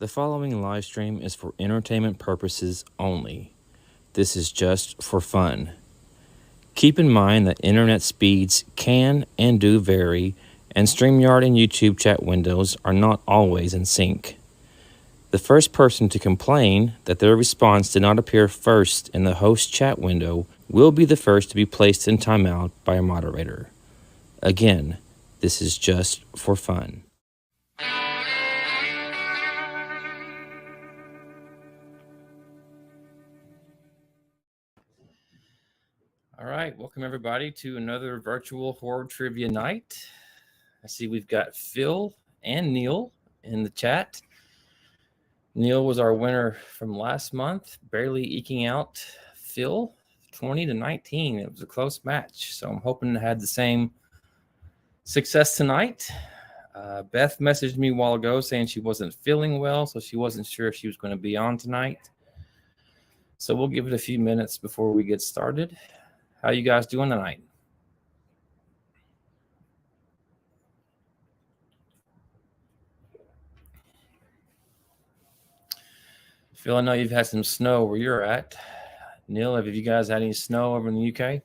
The following live stream is for entertainment purposes only. This is just for fun. Keep in mind that internet speeds can and do vary, and StreamYard and YouTube chat windows are not always in sync. The first person to complain that their response did not appear first in the host chat window will be the first to be placed in timeout by a moderator. Again, this is just for fun. All right, welcome everybody to another virtual horror trivia night. I see we've got Phil and Neil in the chat. Neil was our winner from last month, barely eking out Phil 20-19. It was a close match, so I'm hoping to have the same success tonight. Beth messaged me a while ago saying she wasn't feeling well, so she wasn't sure if she was going to be on tonight. So we'll give it a few minutes before we get started. How you guys doing tonight? Phil, I know you've had some snow where you're at. Neil, have you guys had any snow over in the UK?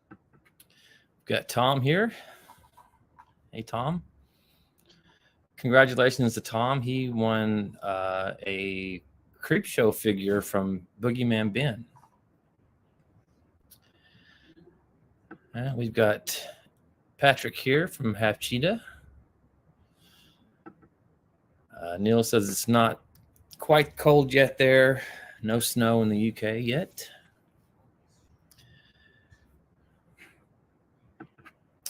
We've got Tom here. Hey, Tom. Congratulations to Tom. He won a Creepshow figure from Boogeyman Ben. We've got Patrick here from Half Cheetah. Neil says it's not quite cold yet there. No snow in the UK yet.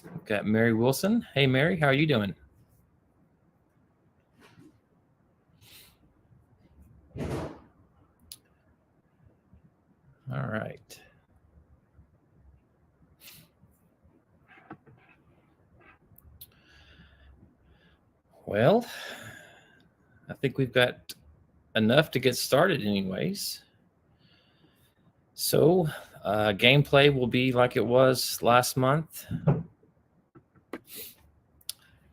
We've got Mary Wilson. Hey, Mary, how are you doing? All right. Well, I think we've got enough to get started anyways. So gameplay will be like it was last month.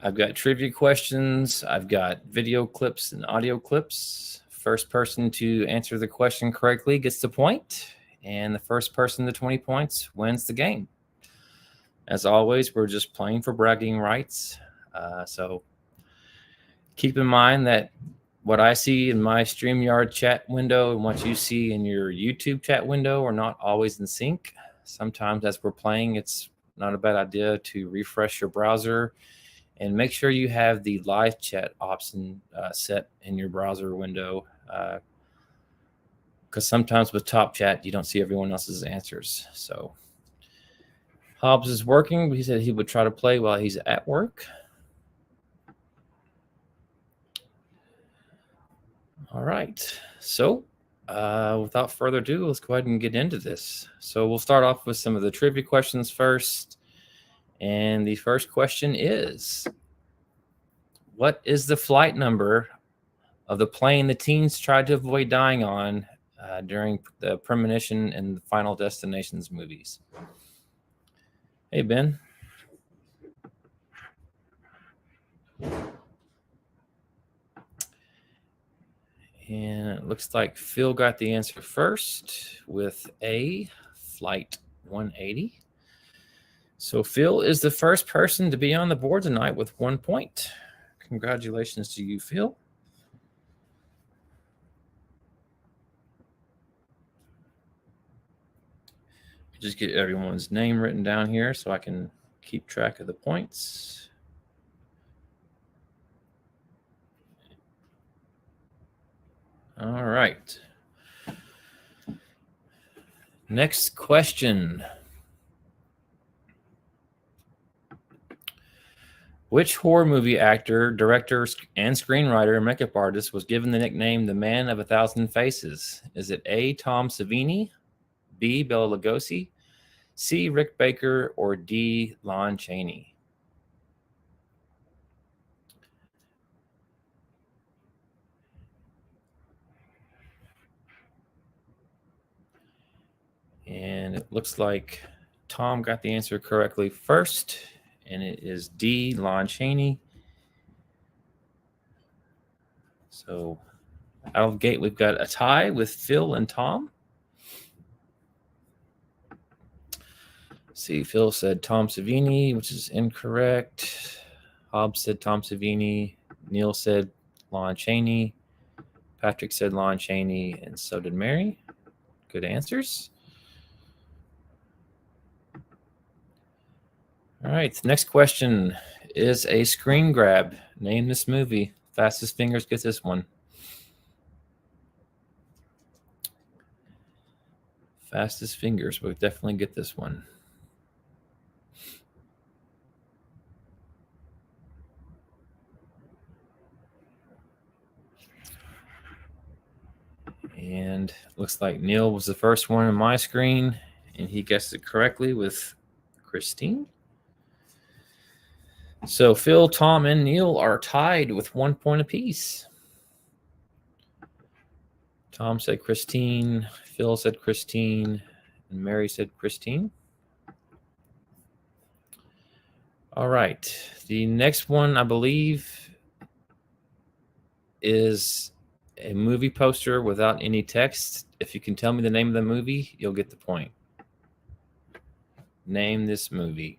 I've got trivia questions. I've got video clips and audio clips. First person to answer the question correctly gets the point, and the first person to 20 points wins the game. As always, we're just playing for bragging rights. So keep in mind that what I see in my StreamYard chat window and what you see in your YouTube chat window are not always in sync. Sometimes as we're playing, it's not a bad idea to refresh your browser and make sure you have the live chat option set in your browser window, because sometimes with Top Chat, you don't see everyone else's answers. So Hobbs is working, but he said he would try to play while he's at work. All right. So without further ado, let's go ahead and get into this. So we'll start off with some of the trivia questions first. And the first question is, what is the flight number of the plane the teens tried to avoid dying on during the Premonition and the Final Destinations movies? Hey, Ben. And it looks like Phil got the answer first with A, Flight 180. So Phil is the first person to be on the board tonight with 1 point. Congratulations to you, Phil. Just get everyone's name written down here so I can keep track of the points. All right. Next question. Which horror movie actor, director, and screenwriter and makeup artist was given the nickname the Man of a Thousand Faces? Is it A, Tom Savini, B, Bela Lugosi, C, Rick Baker, or D, Lon Chaney? And it looks like Tom got the answer correctly first, and it is D, Lon Chaney. So out of the gate, we've got a tie with Phil and Tom. See, Phil said Tom Savini, which is incorrect. Hobbs said Tom Savini. Neil said Lon Chaney. Patrick said Lon Chaney, and so did Mary. Good answers. All right, next question is a screen grab. Name this movie. Fastest fingers gets this one. Fastest fingers will definitely get this one. And looks like Neil was the first one on my screen, and he guessed it correctly with Christine. So Phil, Tom, and Neil are tied with 1 point apiece. Tom said Christine, Phil said Christine, and Mary said Christine. All right. The next one, I believe, is a movie poster without any text. If you can tell me the name of the movie, you'll get the point. Name this movie.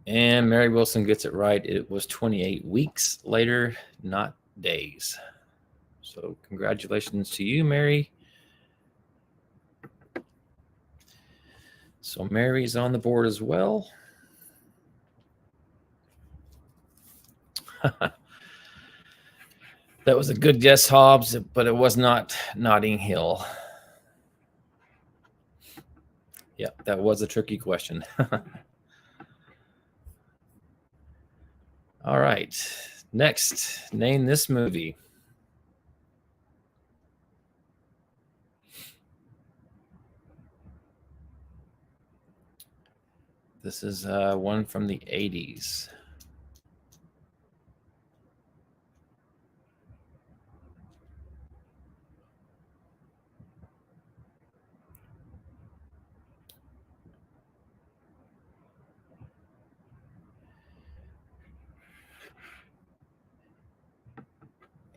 And Mary Wilson gets it right. It was 28 weeks later, not days. So congratulations to you, Mary. So Mary's on the board as well. That was a good guess, Hobbs, but it was not Notting Hill. Yeah, that was a tricky question. All right. Next, name this movie. This is one from the 80s.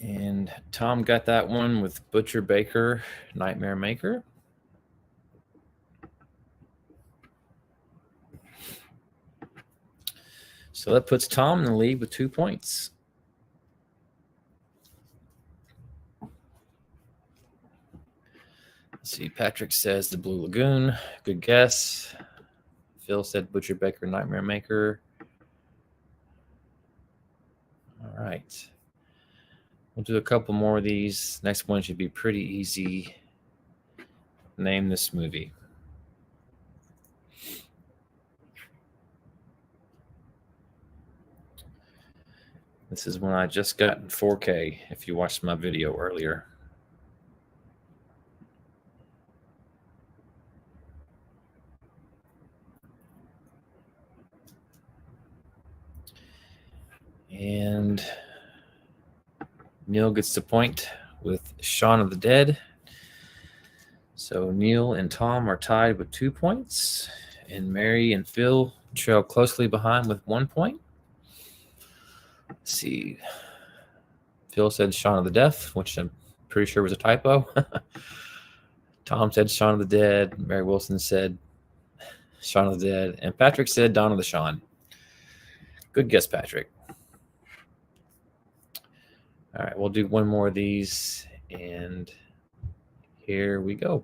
And Tom got that one with Butcher Baker, Nightmare Maker. So that puts Tom in the lead with 2 points. Let's see, Patrick says The Blue Lagoon. Good guess. Phil said Butcher Baker, Nightmare Maker. All right. We'll do a couple more of these. Next one should be pretty easy. Name this movie. This is one I just got in 4K if you watched my video earlier. And Neil gets the point with Shaun of the Dead. So Neil and Tom are tied with 2 points, and Mary and Phil trail closely behind with 1 point. Let's see. Phil said Shaun of the Deaf, which I'm pretty sure was a typo. Tom said Shaun of the Dead. Mary Wilson said Shaun of the Dead. And Patrick said Dawn of the Shaun. Good guess, Patrick. All right, we'll do one more of these, and here we go.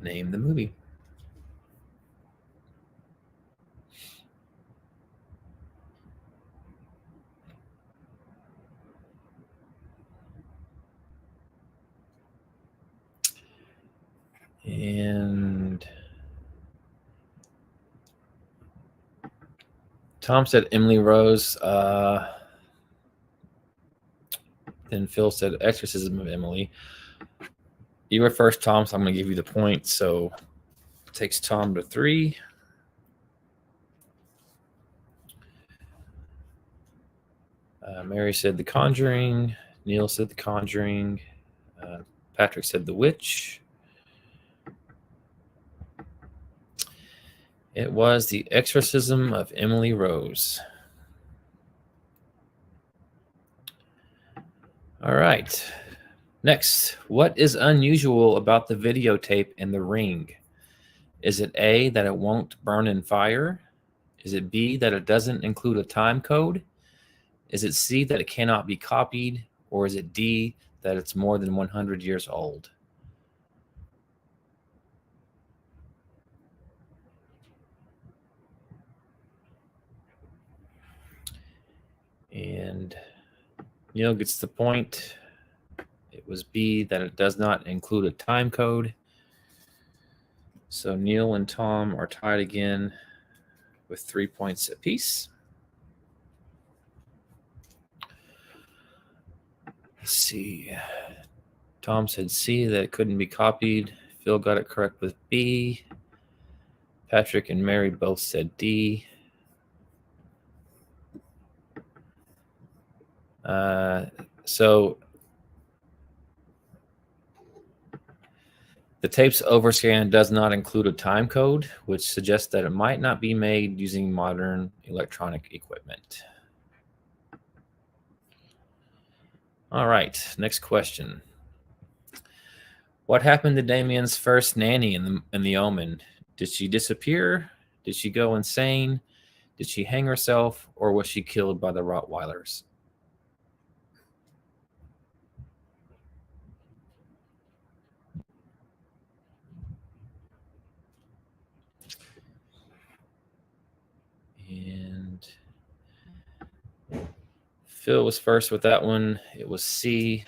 Name the movie. And Tom said Emily Rose. Then Phil said Exorcism of Emily. You were first, Tom, so I'm going to give you the point. So it takes Tom to 3. Mary said The Conjuring. Neil said The Conjuring. Patrick said The Witch. It was The Exorcism of Emily Rose. All right. Next, what is unusual about the videotape in The Ring? Is it A, that it won't burn in fire? Is it B, that it doesn't include a time code? Is it C, that it cannot be copied? Or is it D, that it's more than 100 years old? And Neil gets the point. It was B, that it does not include a time code. So Neil and Tom are tied again with 3 points apiece. Let's see. Tom said C, that it couldn't be copied. Phil got it correct with B. Patrick and Mary both said D. So the tape's overscan does not include a time code, which suggests that it might not be made using modern electronic equipment. All right, next question. What happened to Damien's first nanny in the Omen? Did she disappear? Did she go insane? Did she hang herself? Or was she killed by the Rottweilers? And Phil was first with that one. It was C.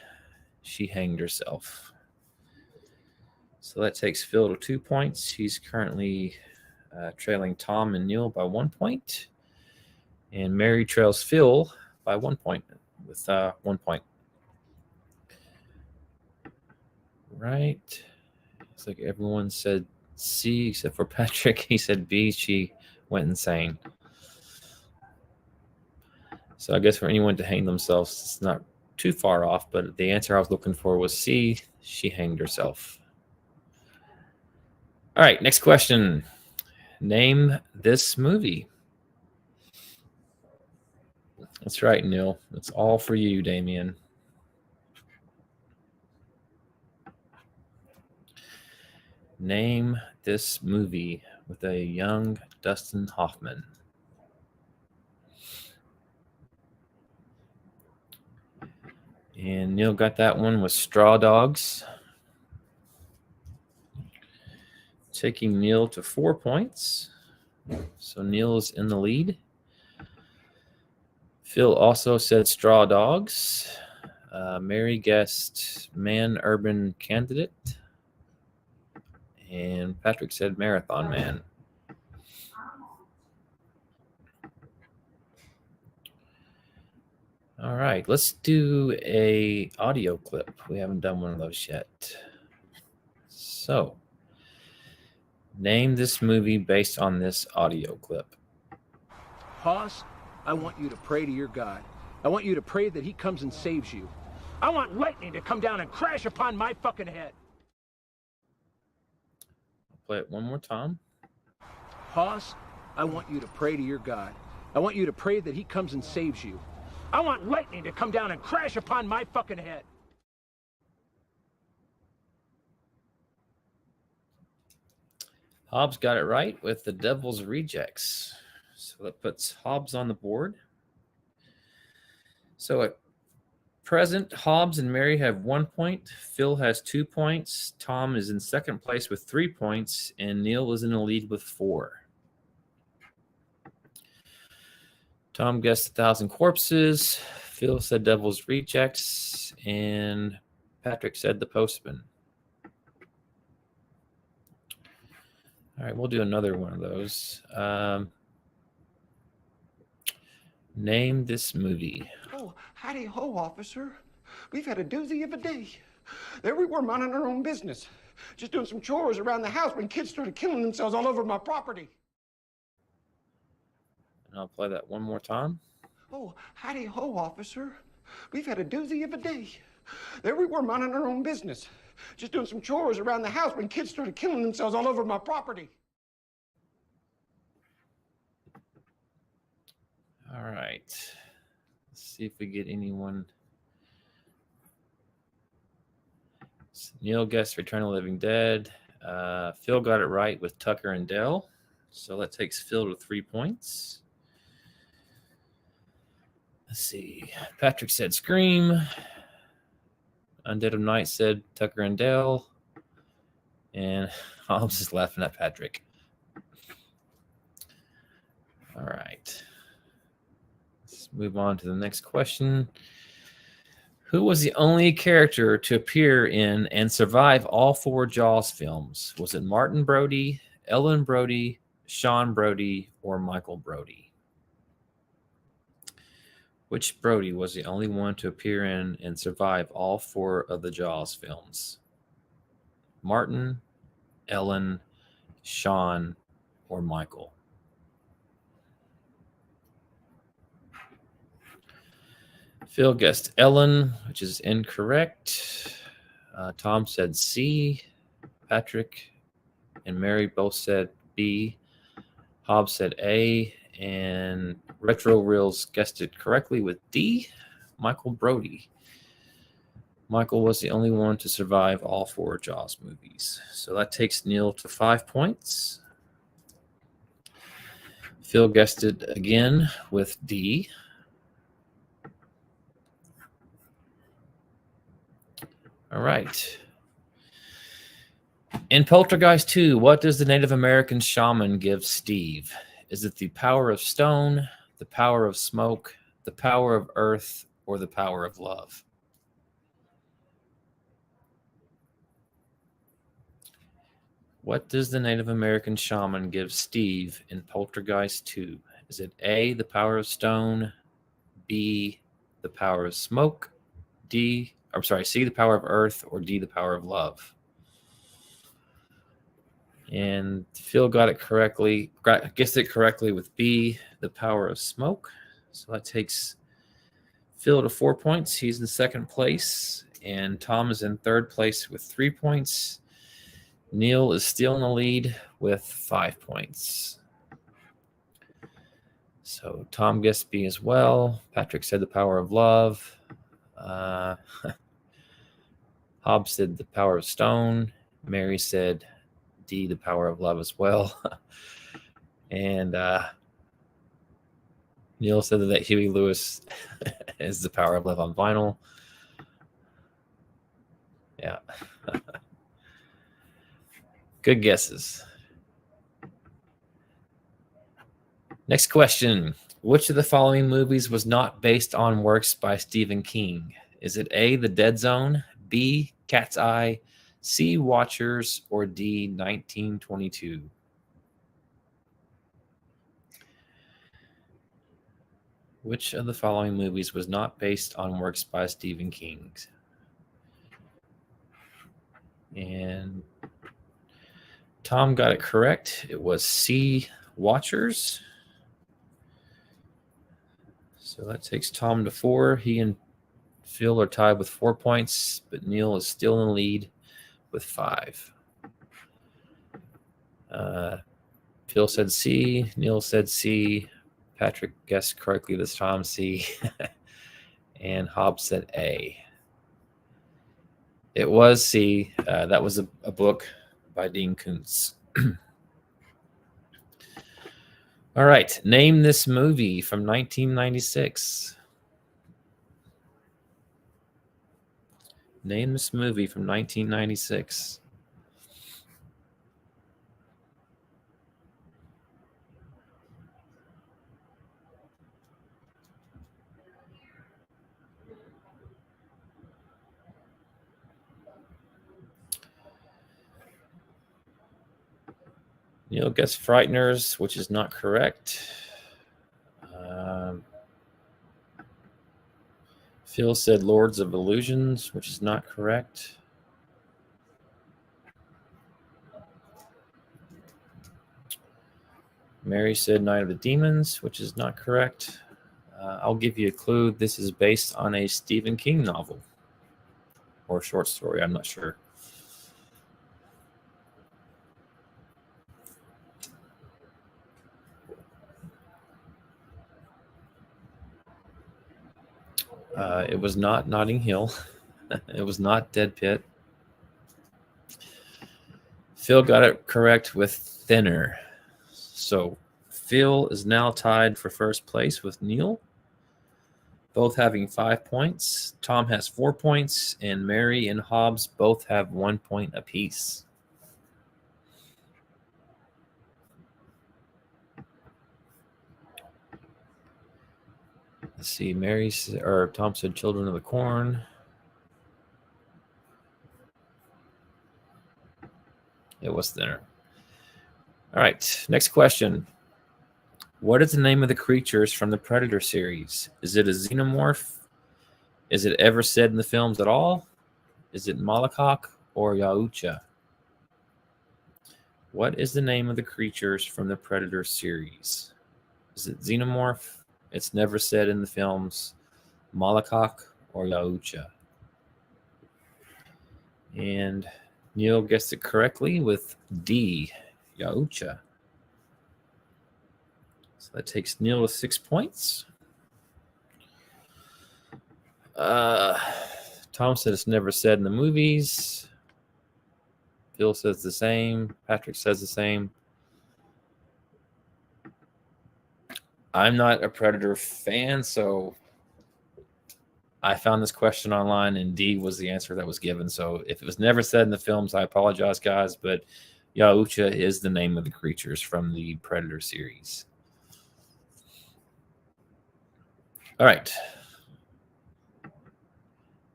She hanged herself. So that takes Phil to 2 points. He's currently trailing Tom and Neil by 1 point. And Mary trails Phil by 1 point with 1 point. Right. Looks like everyone said C except for Patrick. He said B. She went insane. So I guess for anyone to hang themselves, it's not too far off, but the answer I was looking for was C. She hanged herself. All right, next question. Name this movie. That's right, Neil. It's all for you, Damien. Name this movie with a young Dustin Hoffman. And Neil got that one with Straw Dogs. Taking Neil to 4 points. So Neil is in the lead. Phil also said Straw Dogs. Mary guessed Man Urban Candidate. And Patrick said Marathon Man. All right, let's do a audio clip. We haven't done one of those yet. So, name this movie based on this audio clip. Hoss, I want you to pray to your God. I want you to pray that he comes and saves you. I want lightning to come down and crash upon my fucking head. I'll play it one more time. Hoss, I want you to pray to your God. I want you to pray that he comes and saves you. I want lightning to come down and crash upon my fucking head. Hobbs got it right with The Devil's Rejects. So that puts Hobbs on the board. So at present, Hobbs and Mary have 1 point. Phil has 2 points. Tom is in second place with 3 points. And Neil is in the lead with 4. Tom guessed 1,000 Corpses. Phil said Devil's Rejects. And Patrick said The Postman. All right, we'll do another one of those. Name this movie. Oh, howdy ho, officer. We've had a doozy of a day. There we were minding our own business, just doing some chores around the house when kids started killing themselves all over my property. And I'll play that one more time. Oh, howdy ho, officer. We've had a doozy of a day. There we were minding our own business, just doing some chores around the house when kids started killing themselves all over my property. All right. Let's see if we get anyone. Neil guessed Return of the Living Dead. Phil got it right with Tucker and Dale. So that takes Phil to 3 points. Let's see. Patrick said Scream. Undead of Night said Tucker and Dale. And I was just laughing at Patrick. All right. Let's move on to the next question. Who was the only character to appear in and survive all 4 Jaws films? Was it Martin Brody, Ellen Brody, Sean Brody, or Michael Brody? Which Brody was the only one to appear in and survive all 4 of the Jaws films? Martin, Ellen, Sean, or Michael? Phil guessed Ellen, which is incorrect. Tom said C. Patrick and Mary both said B. Hobbs said A. And Retro Reels guessed it correctly with D. Michael Brody. Michael was the only one to survive all 4 Jaws movies. So that takes Neil to 5 points. Phil guessed it again with D. All right. In Poltergeist 2, what does the Native American shaman give Steve? Is it the power of stone, the power of smoke, the power of earth, or the power of love? What does the Native American shaman give Steve in Poltergeist 2? Is it A, the power of stone, B, the power of smoke, C, the power of earth, or D, the power of love? And Phil got it correctly, guessed it correctly with B, the power of smoke. So that takes Phil to 4 points. He's in second place. And Tom is in third place with 3 points. Neil is still in the lead with 5 points. So Tom guessed B as well. Patrick said the power of love. Hobbs said the power of stone. Mary said D, the power of love as well. And Neil said that Huey Lewis is the power of love on vinyl. Yeah. Good guesses. Next question. Which of the following movies was not based on works by Stephen King? Is it A, The Dead Zone, B, Cat's Eye, C, Watchers, or D, 1922? Which of the following movies was not based on works by Stephen King? And Tom got it correct. It was C, Watchers. So that takes Tom to 4. He and Phil are tied with 4 points, but Neil is still in the lead with 5. Phil said C. Neil said C. Patrick guessed correctly this time, C. And Hobbs said A. It was C. That was a book by Dean Koontz. All right. Name this movie from 1996. Name this movie from 1996. Neil guessed Frighteners, which is not correct. Phil said Lords of Illusions, which is not correct. Mary said Night of the Demons, which is not correct. I'll give you a clue. This is based on a Stephen King novel or short story. I'm not sure. It was not Notting Hill. It was not Dead Pit. Phil got it correct with Thinner. So Phil is now tied for first place with Neil, both having 5 points. Tom has 4 points, and Mary and Hobbs both have 1 point apiece. Let's see. Tom said Children of the Corn. It was Thinner. All right. Next question. What is the name of the creatures from the Predator series? Is it a xenomorph? Is it ever said in the films at all? Is it Malakok or Yautja? What is the name of the creatures from the Predator series? Is it xenomorph? It's never said in the films. Malakok or Yautja? And Neil guessed it correctly with D, Yautja. So that takes Neil with 6 points. Tom said it's never said in the movies. Phil says the same. Patrick says the same. I'm not a Predator fan, so I found this question online, and D was the answer that was given. So if it was never said in the films, I apologize, guys, but Yautja is the name of the creatures from the Predator series. All right.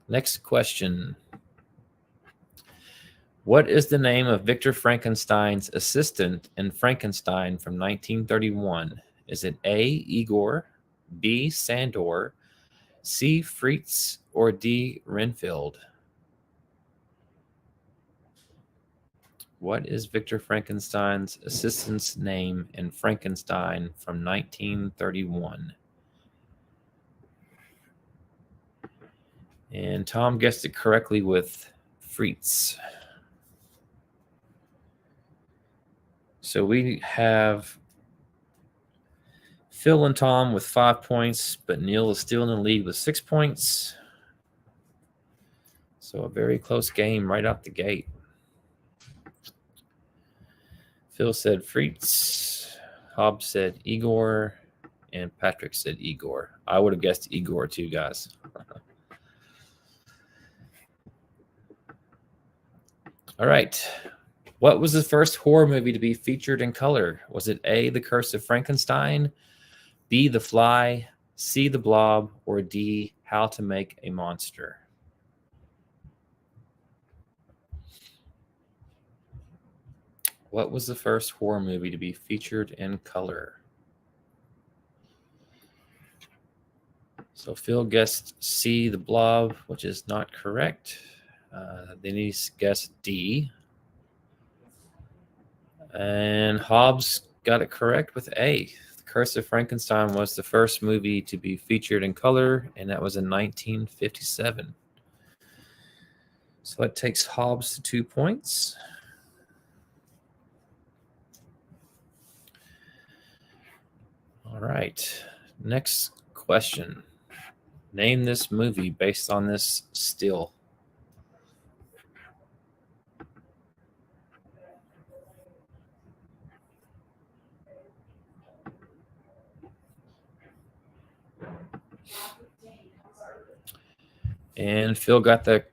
Next question. What is the name of Victor Frankenstein's assistant in Frankenstein from 1931? Is it A, Igor, B, Sandor, C, Fritz, or D, Renfield? What is Victor Frankenstein's assistant's name in Frankenstein from 1931? And Tom guessed it correctly with Fritz. So we have Phil and Tom with 5 points, but Neil is still in the lead with 6 points. So a very close game right out the gate. Phil said Fritz, Hobbs said Igor, and Patrick said Igor. I would have guessed Igor too, guys. All right. What was the first horror movie to be featured in color? Was it A, The Curse of Frankenstein, B, The Fly, C, The Blob, or D, How to Make a Monster? What was the first horror movie to be featured in color? So Phil guessed C, The Blob, which is not correct. Denise guessed D. And Hobbs got it correct with A. The Curse of Frankenstein was the first movie to be featured in color, and that was in 1957. So that takes Hobbs to 2 points. All right. Next question. Name this movie based on this still. And Phil got the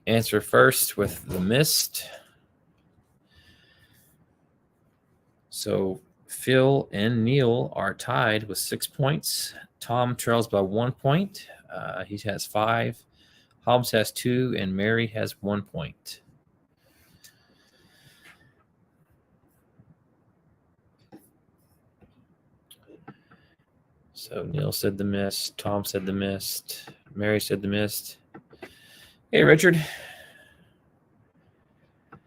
answer first with The Mist. So Phil and Neil are tied with 6 points. Tom trails by 1 point. He has 5. Hobbs has 2, and Mary has 1 point. So Neil said The Mist. Tom said The Mist. Mary said The Mist. Hey, Richard. Let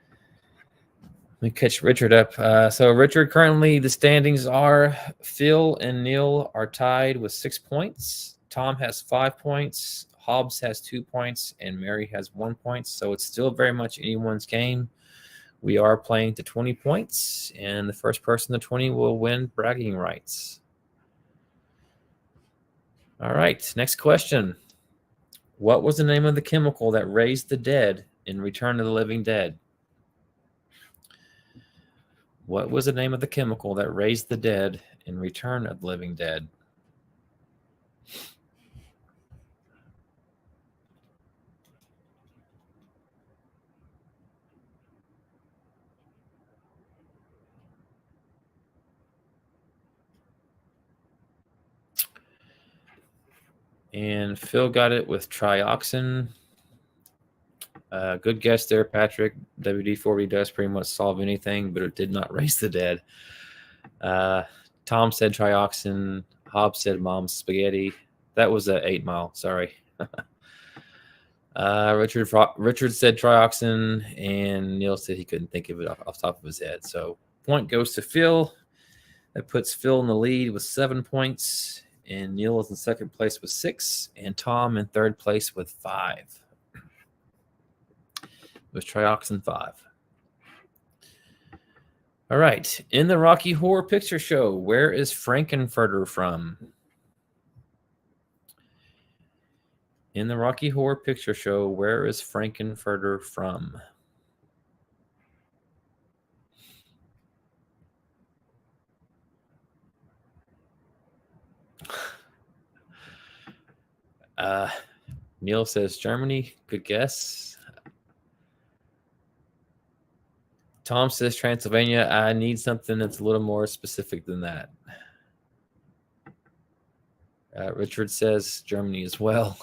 me catch Richard up. So, Richard, currently the standings are Phil and Neil are tied with 6 points. Tom has 5 points. Hobbs has 2 points. And Mary has 1 point. So, it's still very much anyone's game. We are playing to 20 points. And the first person to 20 will win bragging rights. All right. Next question. What was the name of the chemical that raised the dead in Return of the Living Dead? What was the name of the chemical that raised the dead in Return of the Living Dead? And Phil got it with trioxin. Good guess there, Patrick. WD-40 does pretty much solve anything, but it did not raise the dead. Tom said trioxin. Hobbs said mom's spaghetti. That was a 8 Mile. Sorry. Richard said trioxin, and Neil said he couldn't think of it off the top of his head. So point goes to Phil. That puts Phil in the lead with 7 points, and Neil is in second place with 6, and Tom in third place with 5. It was trioxin 5. All right. In the Rocky Horror Picture Show, where is Frankenfurter from? In the Rocky Horror Picture Show, where is Frankenfurter from? Neil says Germany. Good guess. Tom says Transylvania. I need something that's a little more specific than that. Richard says Germany as well.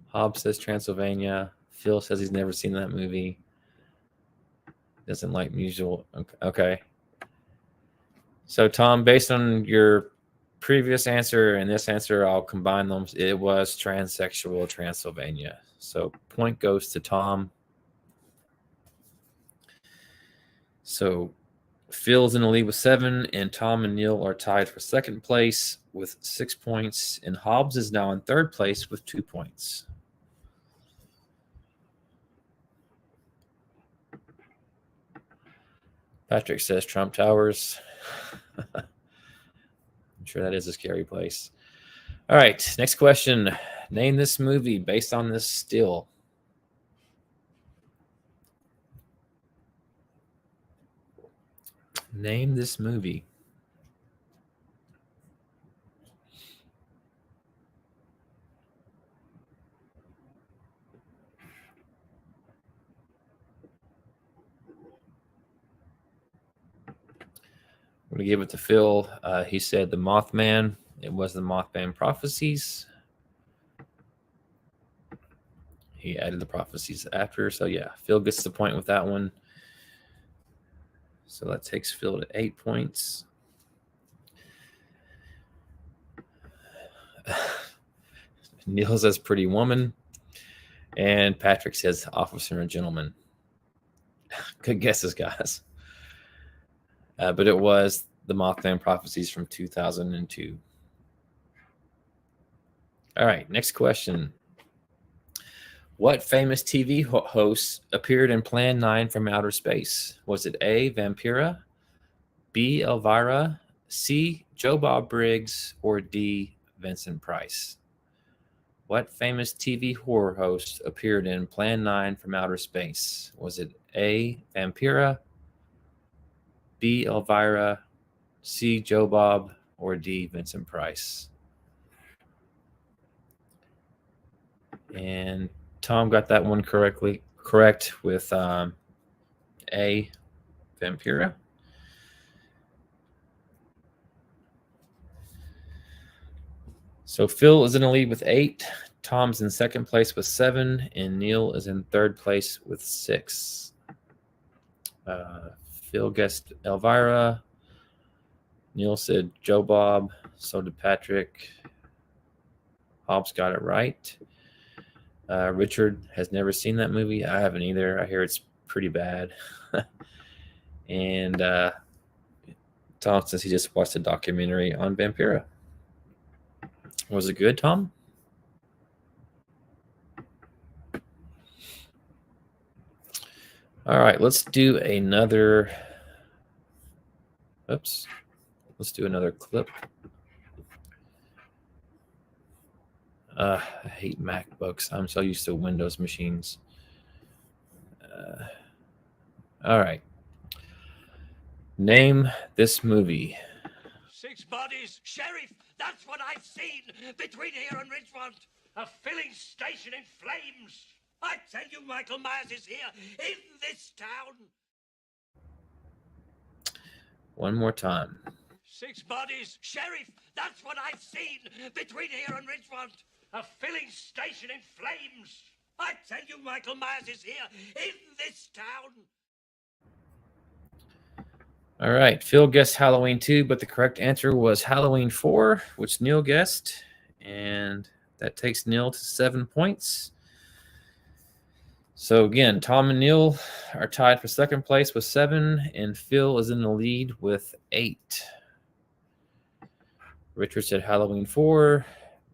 Hobbs says Transylvania. Phil says he's never seen that movie. Doesn't like musical. Okay. So, Tom, based on your previous answer and this answer, I'll combine them. It was transsexual Transylvania. So, point goes to Tom. So, Phil's in the lead with 7, and Tom and Neil are tied for second place with 6 points, and Hobbs is now in third place with 2 points. Patrick says Trump Towers. I'm sure that is a scary place. All right, next question. Name this movie based on this still. Name this movie. I'm going to give it to Phil. He said The Mothman. It was The Mothman Prophecies. He added the prophecies after. So, yeah, Phil gets the point with that one. So that takes Phil to 8 points. Neil says Pretty Woman. And Patrick says Officer and Gentleman. Good guesses, guys. But it was The Mothman Prophecies from 2002. All right, next question. What famous TV host appeared in Plan 9 from Outer Space? Was it A, Vampira, B, Elvira, C, Joe Bob Briggs, or D, Vincent Price? What famous TV horror host appeared in Plan 9 from Outer Space? Was it A, Vampira, B, Elvira, C, Joe Bob, or D, Vincent Price? And Tom got that one correct with A, Vampira. So Phil is in the lead with 8. Tom's in second place with 7, and Neil is in third place with 6. Phil guessed Elvira. Neil said Joe Bob. So did Patrick. Hobbs got it right. Richard has never seen that movie. I haven't either. I hear it's pretty bad. And Tom says he just watched a documentary on Vampira. Was it good, Tom? All right, let's do another. Oops. Let's do another clip. I hate MacBooks. I'm so used to Windows machines. All right. Name this movie. 6 bodies, Sheriff. That's what I've seen between here and Richmond. A filling station in flames. I tell you, Michael Myers is here in this town. One more time. 6 bodies, Sheriff. That's what I've seen between here and Richmond. A filling station in flames. I tell you, Michael Myers is here in this town. All right. Phil guessed Halloween 2, but the correct answer was Halloween 4, which Neil guessed. And that takes Neil to 7 points. So again, Tom and Neil are tied for second place with 7, and Phil is in the lead with 8. Richard said Halloween 4.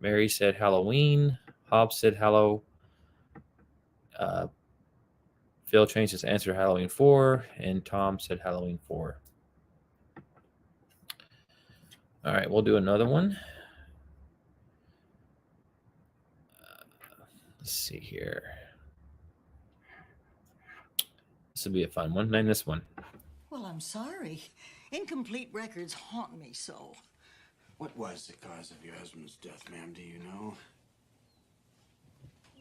Mary said Halloween. Hobbs said Hallow. Phil changed his answer to Halloween 4, and Tom said Halloween 4. All right, we'll do another one. Let's see here. This will be a fun one. Name this one. Well, I'm sorry. Incomplete records haunt me so. What was the cause of your husband's death, ma'am? Do you know?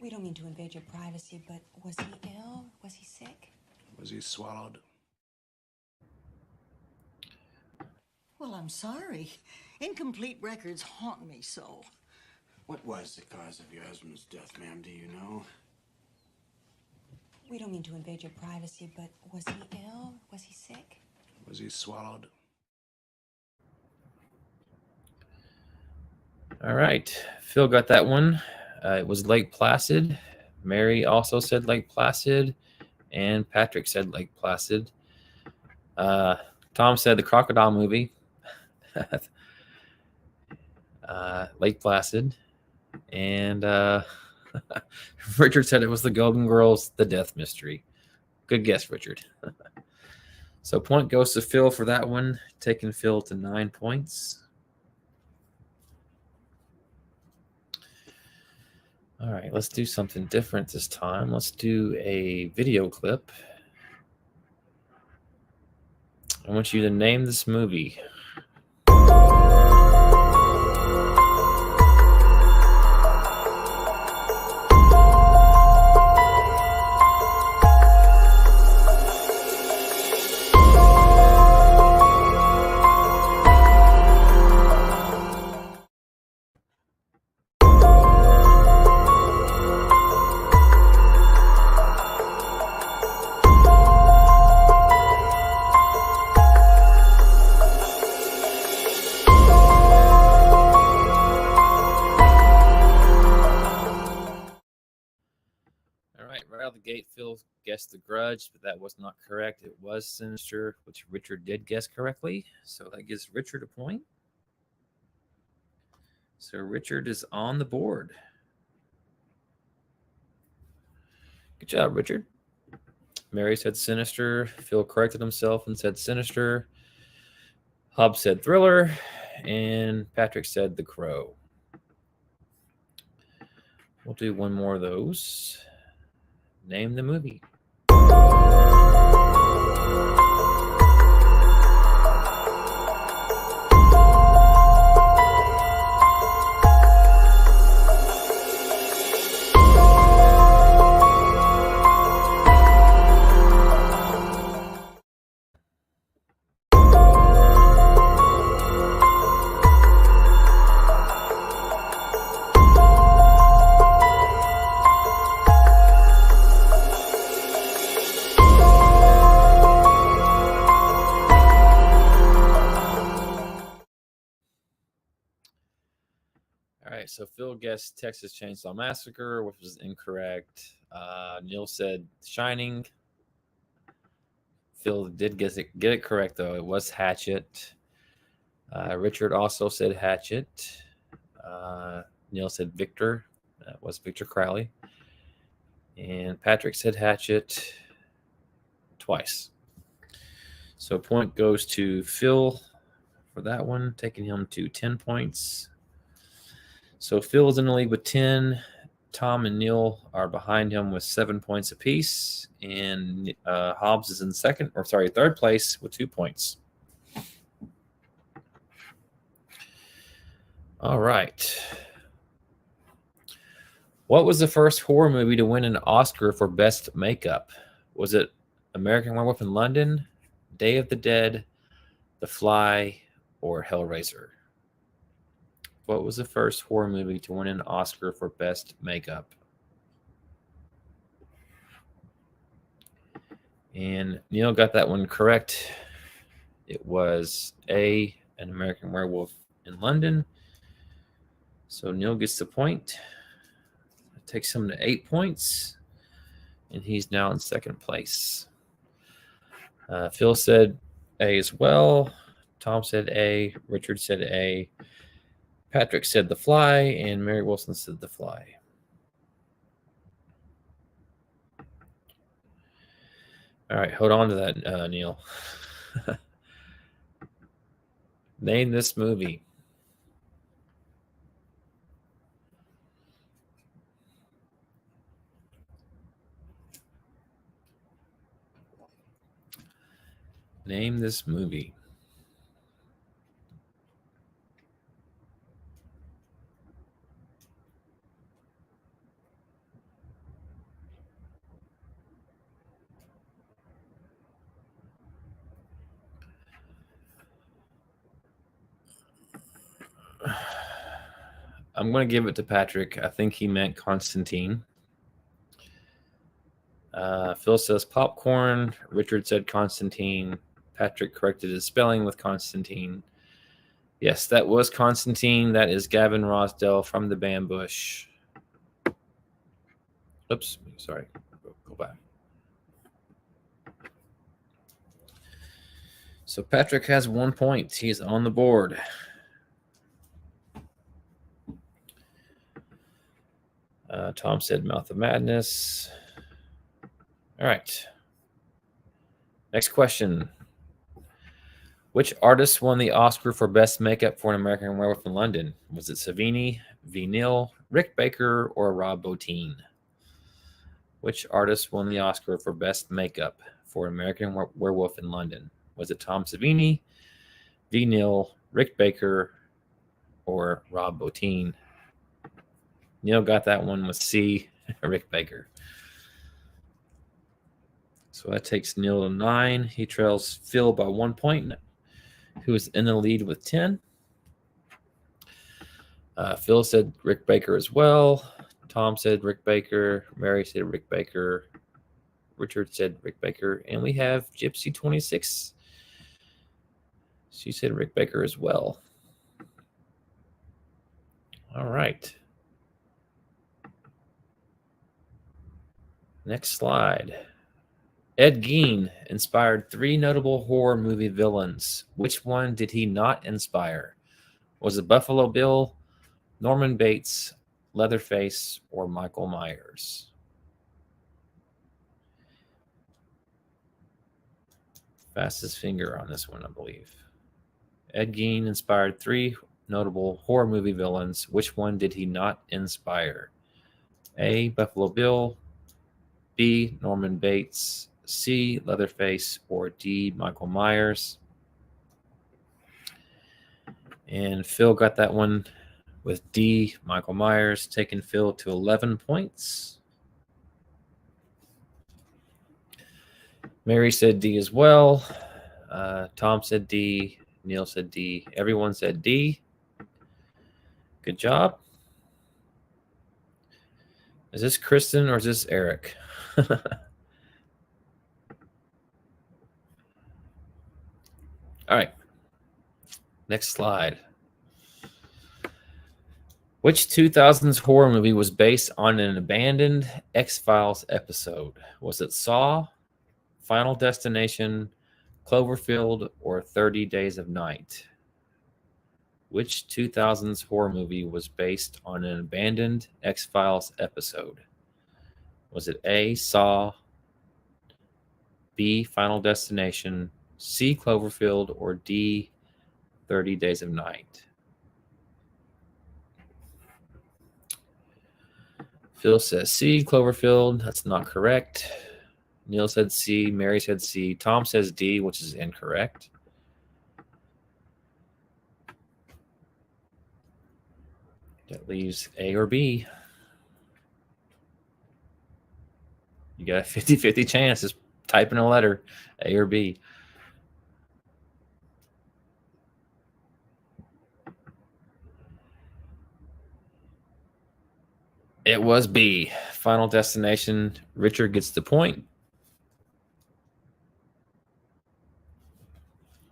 We don't mean to invade your privacy, but was he ill? Was he sick? Was he swallowed? Well, I'm sorry. Incomplete records haunt me so. What was the cause of your husband's death, ma'am? Do you know? We don't mean to invade your privacy, but was he ill? Was he sick? Was he swallowed? All right. Phil got that one. It was Lake Placid. Mary also said Lake Placid. And Patrick said Lake Placid. Tom said the Crocodile movie. Lake Placid. And Richard said it was the Golden Girls, The Death Mystery. Good guess, Richard. So point goes to Phil for that one, taking Phil to 9 points. All right, let's do something different this time. Let's do a video clip. I want you to name this movie. Right out of the gate, Phil guessed The Grudge, but that was not correct. It was Sinister, which Richard did guess correctly. So that gives Richard a point. So Richard is on the board. Good job, Richard. Mary said Sinister. Phil corrected himself and said Sinister. Hobbs said Thriller. And Patrick said The Crow. We'll do one more of those. Name the movie. so Phil guessed Texas Chainsaw Massacre, which was incorrect. Neil said Shining. Phil did get it correct, though. It was Hatchet. Richard also said Hatchet. Neil said Victor. That was Victor Crowley. And Patrick said Hatchet twice. So point goes to Phil for that one, taking him to 10 points. So Phil's in the lead with 10. Tom and Neil are behind him with 7 points apiece. And Hobbs is in third place with 2 points. All right. What was the first horror movie to win an Oscar for Best Makeup? Was it American Werewolf in London, Day of the Dead, The Fly, or Hellraiser? What was the first horror movie to win an Oscar for Best Makeup? And Neil got that one correct. It was A, An American Werewolf in London. So Neil gets the point. That takes him to 8 points. And he's now in second place. Phil said A as well. Tom said A. Richard said A. Patrick said The Fly. And Mary Wilson said The Fly. All right, hold on to that, Neil. Name this movie. Name this movie. I'm going to give it to Patrick. I think he meant Constantine. Phil says popcorn. Richard said Constantine. Patrick corrected his spelling with Constantine. Yes, that was Constantine. That is Gavin Rossdale from the Band Bush. Oops, sorry. Go back. So Patrick has 1 point. He's on the board. Tom said Mouth of Madness. All right. Next question. Which artist won the Oscar for Best Makeup for An American Werewolf in London? Was it Savini, V. Neil, Rick Baker, or Rob Bottin? Which artist won the Oscar for Best Makeup for An American Werewolf in London? Was it Tom Savini, V. Neil, Rick Baker, or Rob Bottin? Neil got that one with C, Rick Baker. So that takes Neil to 9. He trails Phil by 1 point, who is in the lead with 10. Phil said Rick Baker as well. Tom said Rick Baker. Mary said Rick Baker. Richard said Rick Baker. And we have Gypsy 26. She said Rick Baker as well. All right. Next slide. Ed Gein inspired 3 notable horror movie villains. Which one did he not inspire? Was it Buffalo Bill, Norman Bates, Leatherface, or Michael Myers? Fastest finger on this one, I believe. Ed Gein inspired 3 notable horror movie villains. Which one did he not inspire? A, Buffalo Bill, B, Norman Bates, C, Leatherface, or D, Michael Myers. And Phil got that one with D, Michael Myers, taking Phil to 11 points. Mary said D as well. Tom said D. Neil said D. Everyone said D. Good job. Is this Kristen or is this Eric? All right. Next slide. Which 2000s horror movie was based on an abandoned X-Files episode? Was it Saw, Final Destination, Cloverfield, or 30 Days of Night? Which 2000s horror movie was based on an abandoned X-Files episode? Was it A, Saw, B, Final Destination, C, Cloverfield, or D, 30 Days of Night? Phil says C, Cloverfield. That's not correct. Neil said C. Mary said C. Tom says D, which is incorrect. That leaves A or B. You got a 50-50 chance. Just type in a letter, A or B. It was B, Final Destination. Richard gets the point.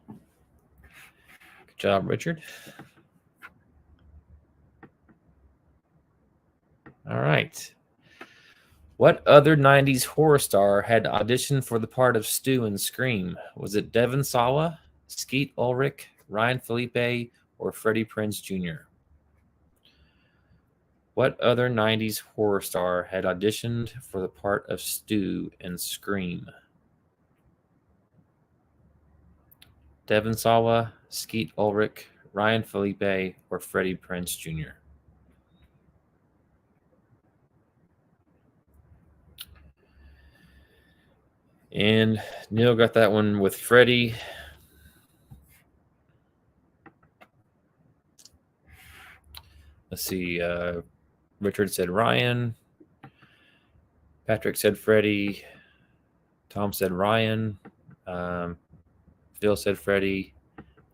Good job, Richard. All right. What other 90s horror star had auditioned for the part of Stu in Scream? Was it Devon Sawa, Skeet Ulrich, Ryan Felipe, or Freddie Prinze Jr.? What other 90s horror star had auditioned for the part of Stu in Scream? Devon Sawa, Skeet Ulrich, Ryan Felipe, or Freddie Prinze Jr.? And Neil got that one with Freddie. Let's see. Richard said Ryan. Patrick said Freddie. Tom said Ryan. Phil said Freddie.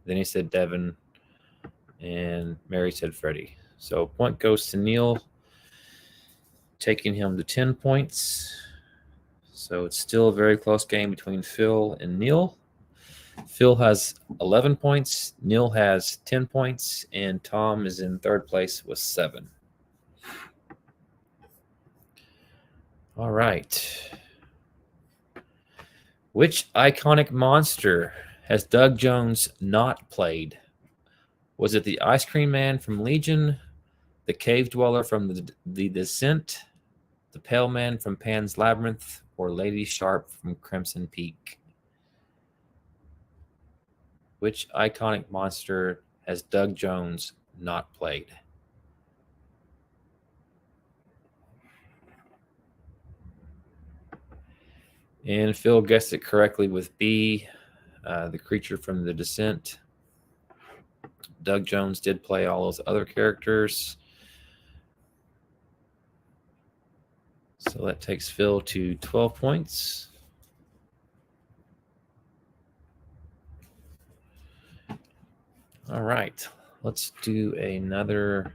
Then he said Devon. And Mary said Freddie. So point goes to Neil, taking him to 10 points. So it's still a very close game between Phil and Neil. Phil has 11 points. Neil has 10 points. And Tom is in third place with 7. All right. Which iconic monster has Doug Jones not played? Was it the Ice Cream Man from Legion, the Cave Dweller from the Descent, the Pale Man from Pan's Labyrinth, or Lady Sharp from Crimson Peak? Which iconic monster has Doug Jones not played? And Phil guessed it correctly with B, the creature from the Descent. Doug Jones did play all those other characters. So that takes Phil to 12 points. All right, let's do another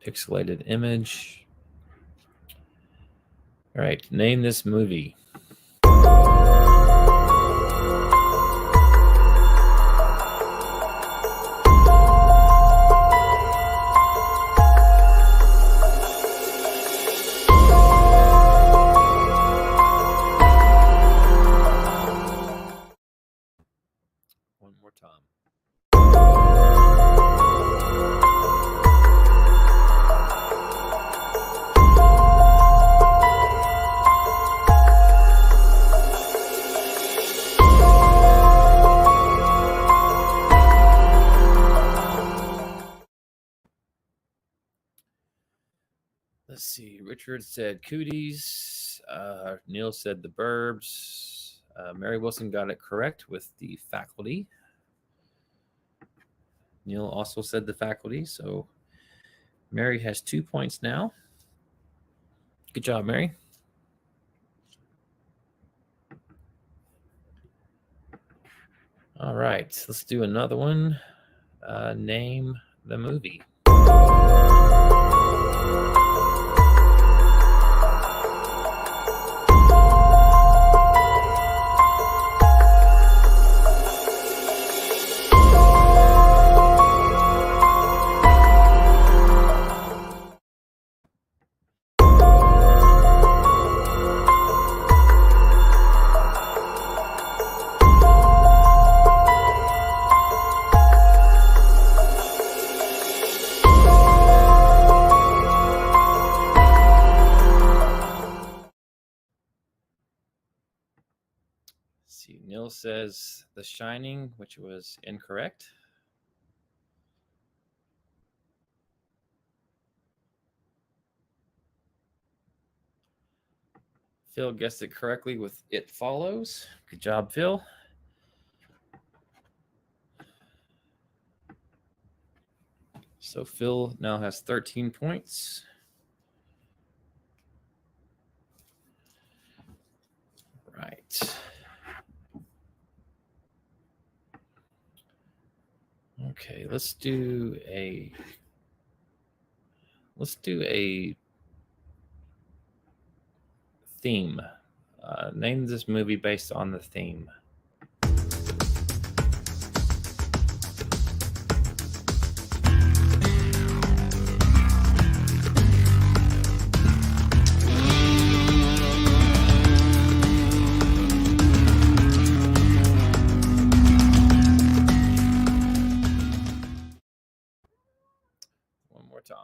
pixelated image. All right, name this movie. One more time. Let's see. Richard said Cooties. Neil said The Burbs. Mary Wilson got it correct with The Faculty. Neil also said The Faculty. So Mary has 2 points now. Good job, Mary. All right. Let's do another one. Name the movie. see. Neil says The Shining, which was incorrect. Phil guessed it correctly with It Follows. Good job, Phil. So Phil now has 13 points. Right. Okay, let's do a theme. Name this movie based on the theme. One more time.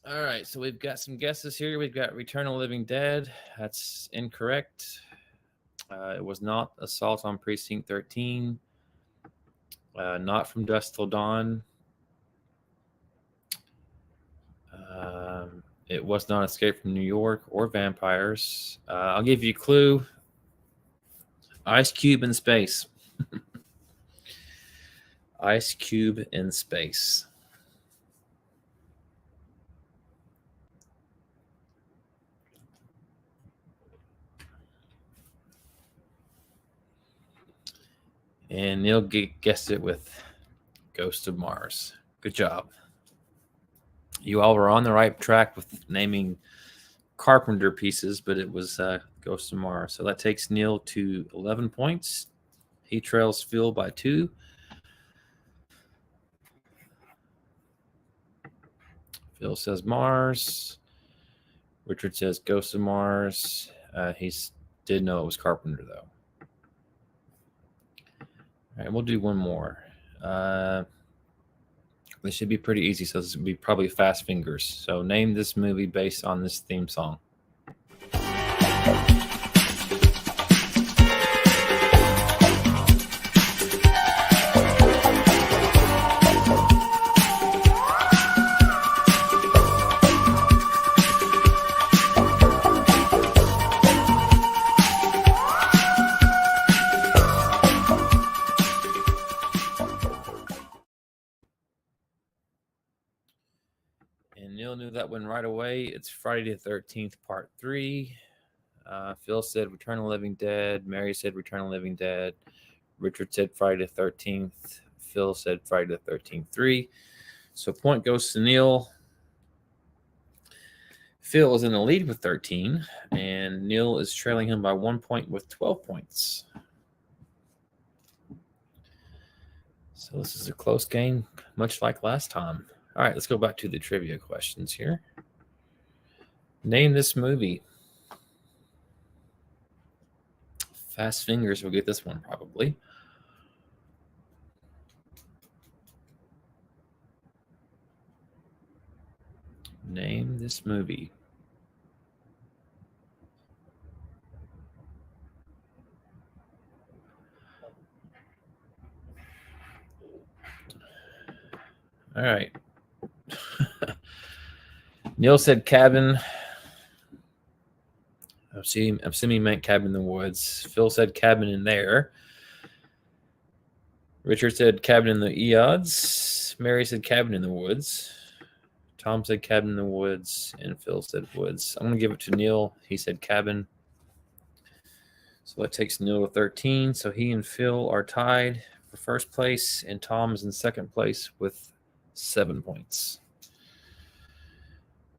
All right, so we've got some guesses here. We've got Return of the Living Dead. That's incorrect. It was not Assault on Precinct 13. Not From Dusk Till Dawn. It was not Escape from New York or Vampires. I'll give you a clue. Ice Cube in Space. Ice Cube in Space. And Neil guessed it with Ghost of Mars. Good job. You all were on the right track with naming Carpenter pieces, but it was Ghost of Mars. So that takes Neil to 11 points. He trails Phil by 2. Phil says Mars. Richard says Ghost of Mars. He did know it was Carpenter, though. All right, we'll do one more. This should be pretty easy, so this will be probably Fast Fingers. So name this movie based on this theme song. And Neil knew that one right away. It's Friday the 13th, Part 3. Phil said Return of the Living Dead. Mary said Return of the Living Dead. Richard said Friday the 13th. Phil said Friday the 13th 3. So point goes to Neil. Phil is in the lead with 13, and Neil is trailing him by 1 point with 12 points. So this is a close game, much like last time. All right, let's go back to the trivia questions here. Name this movie. Fast Fingers will get this one probably. Name this movie. All right. Neil said Cabin. I'm assuming he meant Cabin in the Woods. Phil said Cabin in There. Richard said Cabin in the Eods. Mary said Cabin in the Woods. Tom said Cabin in the Woods. And Phil said Woods. I'm going to give it to Neil. He said Cabin. So that takes Neil to 13. So he and Phil are tied for first place. And Tom is in second place with 7 points.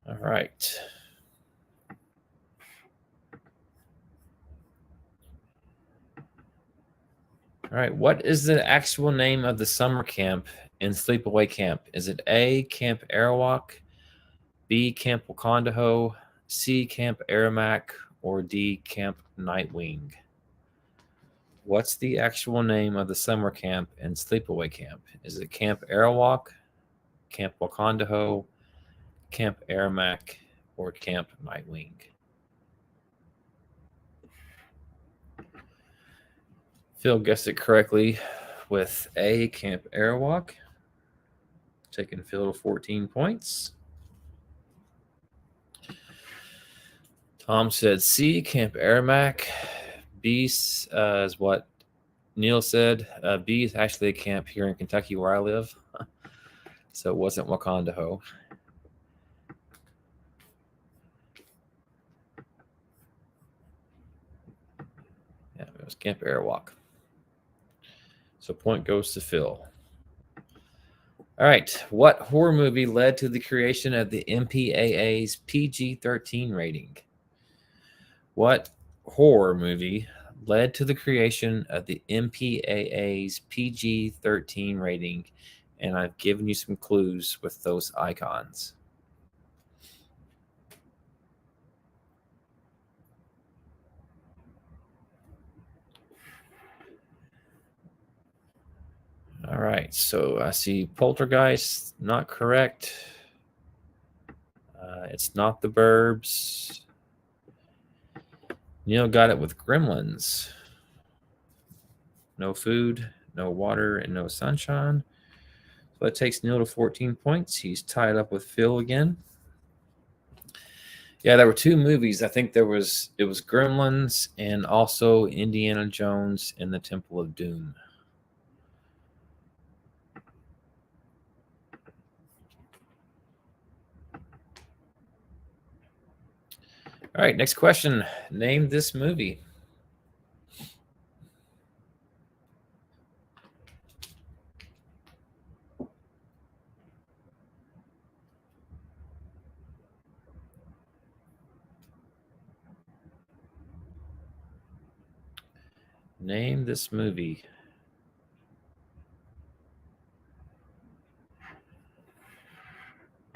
All right. All right. What is the actual name of the summer camp in Sleepaway Camp? Is it A, Camp Arawak, B, Camp Wakandaho, C, Camp Aramac, or D, Camp Nightwing? What's the actual name of the summer camp and sleepaway camp? Is it Camp Arawak, Camp Wakandaho, Camp Aramac, or Camp Nightwing? Phil guessed it correctly with A, Camp Arawak, taking Phil to 14 points. Tom said C, Camp Aramac. B is what Neil said. B is actually a camp here in Kentucky where I live. So it wasn't Wakandaho. Yeah, it was Camp Arawak. So point goes to Phil. All right. What horror movie led to the creation of the MPAA's PG-13 rating? What horror movie led to the creation of the MPAA's PG-13 rating? And I've given you some clues with those icons. All right, so I see Poltergeist, not correct. It's not The Burbs. Neil got it with Gremlins. No food, no water, and no sunshine. So that takes Neil to 14 points. He's tied up with Phil again. Yeah, there were two movies. I think it was Gremlins and also Indiana Jones and the Temple of Doom. All right, next question. Name this movie. Name this movie.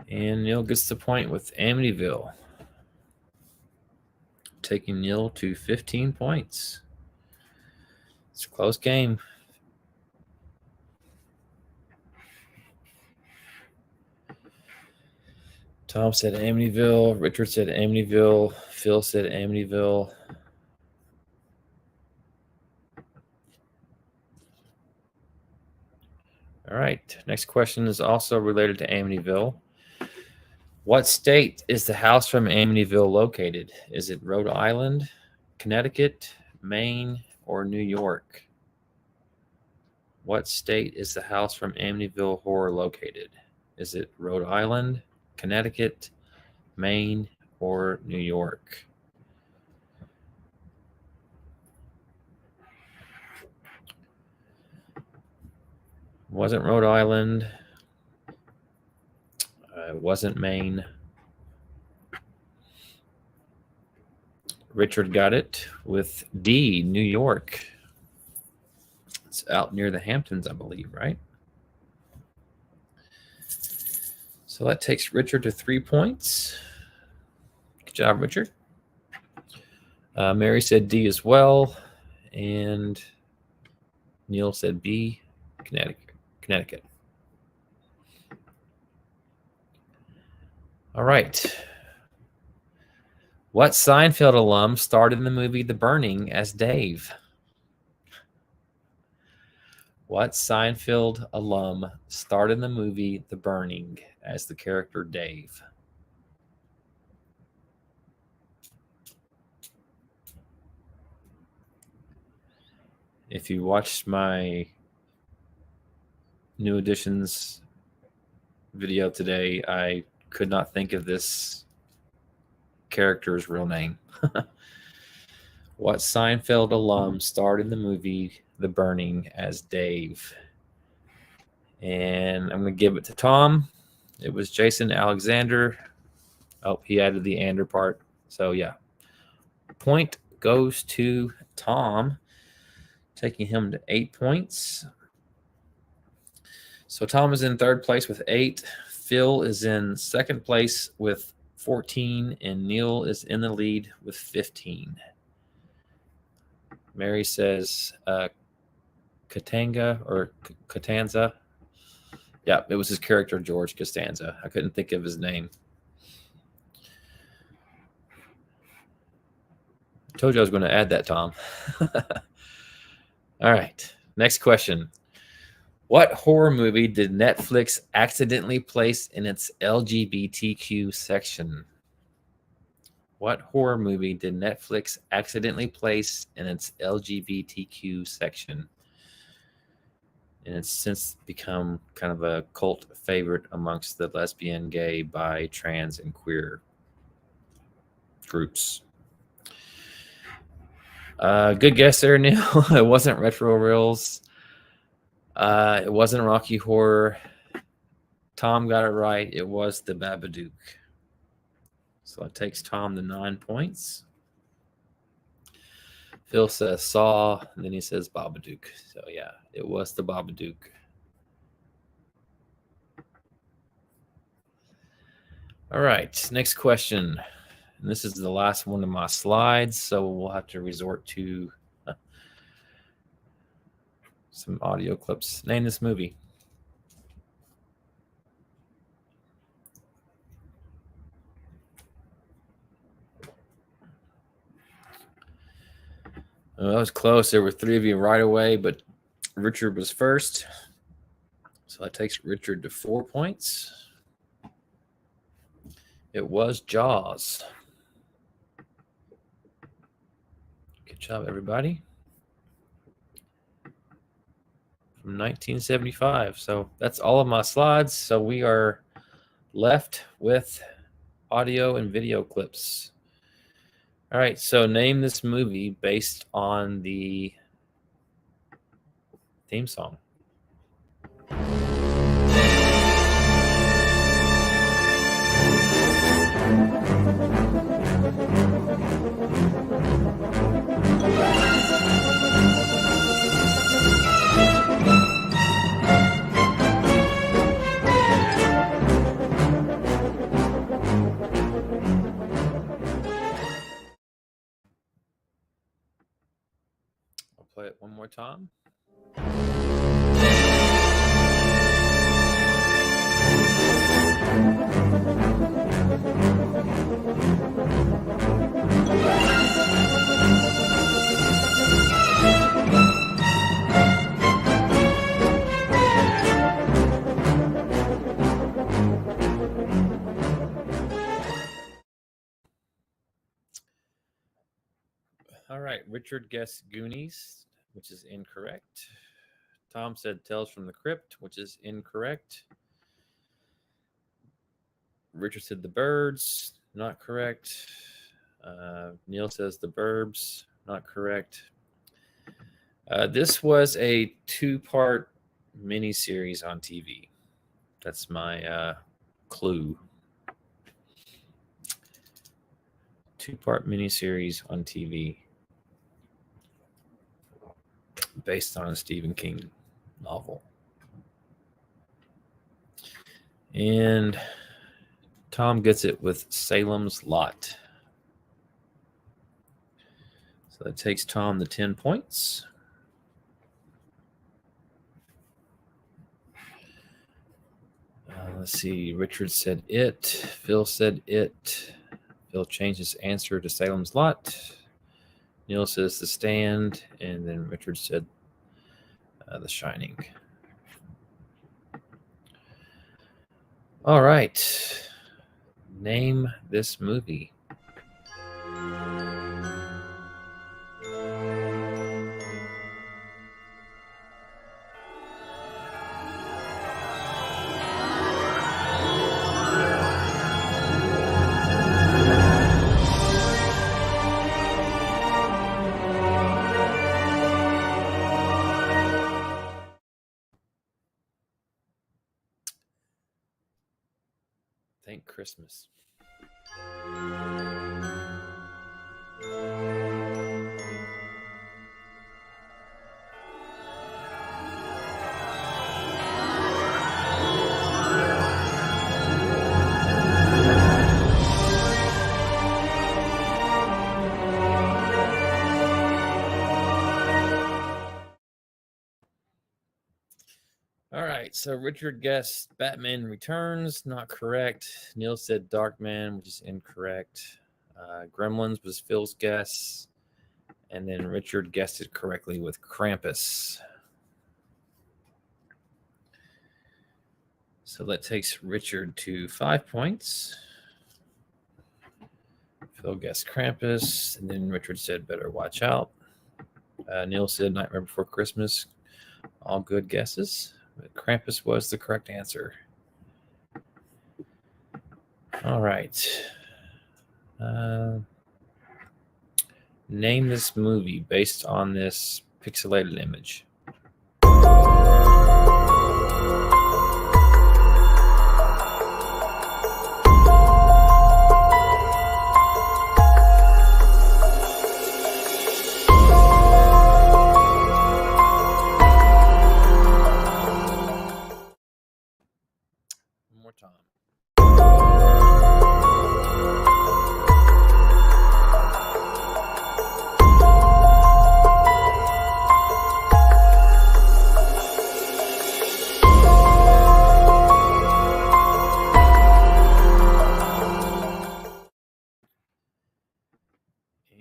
And Neil gets the point with Amityville, taking Neil to 15 points. It's a close game. Tom said Amityville. Richard said Amityville. Phil said Amityville. All right. Next question is also related to Amityville. What state is the house from Amityville located? Is it Rhode Island, Connecticut, Maine, or New York? What state is the house from Amityville Horror located? Is it Rhode Island, Connecticut, Maine, or New York? Wasn't Rhode Island. It wasn't Maine. Richard got it with D, New York. It's out near the Hamptons, I believe, right? So that takes Richard to 3 points. Good job, Richard. Mary said D as well. And Neil said B, Connecticut. All right. What Seinfeld alum starred in the movie The Burning as Dave? What Seinfeld alum starred in the movie The Burning as the character Dave? If you watched my New Editions video today, I could not think of this character's real name. What Seinfeld alum starred in the movie The Burning as Dave? And I'm going to give it to Tom. It was Jason Alexander. Oh, he added the Ander part. So, yeah. Point goes to Tom, taking him to 8 points. So Tom is in third place with 8. Phil is in second place with 14, and Neil is in the lead with 15. Mary says Katanga or Costanza. Yeah, it was his character, George Costanza. I couldn't think of his name. I told you I was going to add that, Tom. All right. Next question. What horror movie did Netflix accidentally place in its LGBTQ section? What horror movie did Netflix accidentally place in its LGBTQ section? And it's since become kind of a cult favorite amongst the lesbian, gay, bi, trans, and queer groups. Good guess there, Neil. It wasn't Retro Reels. It wasn't Rocky Horror. Tom got it right. It was The Babadook. So it takes Tom to 9 points. Phil says Saw, and then he says Babadook. So yeah, it was The Babadook. All right, next question. And this is the last one of my slides, so we'll have to resort to some audio clips. Name this movie. Well, that was close. There were 3 of you right away, but Richard was first. So that takes Richard to 4 points. It was Jaws. Good job, everybody. From 1975. So that's all of my slides. So we are left with audio and video clips. All right, so name this movie based on the theme song. Play it one more time. All right, Richard guessed Goonies, which is incorrect. Tom said Tales from the Crypt, which is incorrect. Richard said The Birds, not correct. Neil says The Burbs, not correct. This was a 2-part miniseries on TV. That's my clue. 2-part miniseries on TV based on a Stephen King novel. And Tom gets it with Salem's Lot. So that takes Tom to 10 points. Let's see. Richard said It. Phil said It. Phil changed his answer to Salem's Lot. Neil says The Stand. And then Richard said The Shining. All right. Name this movie. Thank Christmas. so Richard guessed Batman Returns, not correct. Neil said Darkman, which is incorrect. Gremlins was Phil's guess. And then Richard guessed it correctly with Krampus. So that takes Richard to 5 points. Phil guessed Krampus, and then Richard said Better Watch Out. Neil said Nightmare Before Christmas. All good guesses, but Krampus was the correct answer. All right. Name this movie based on this pixelated image. One more time.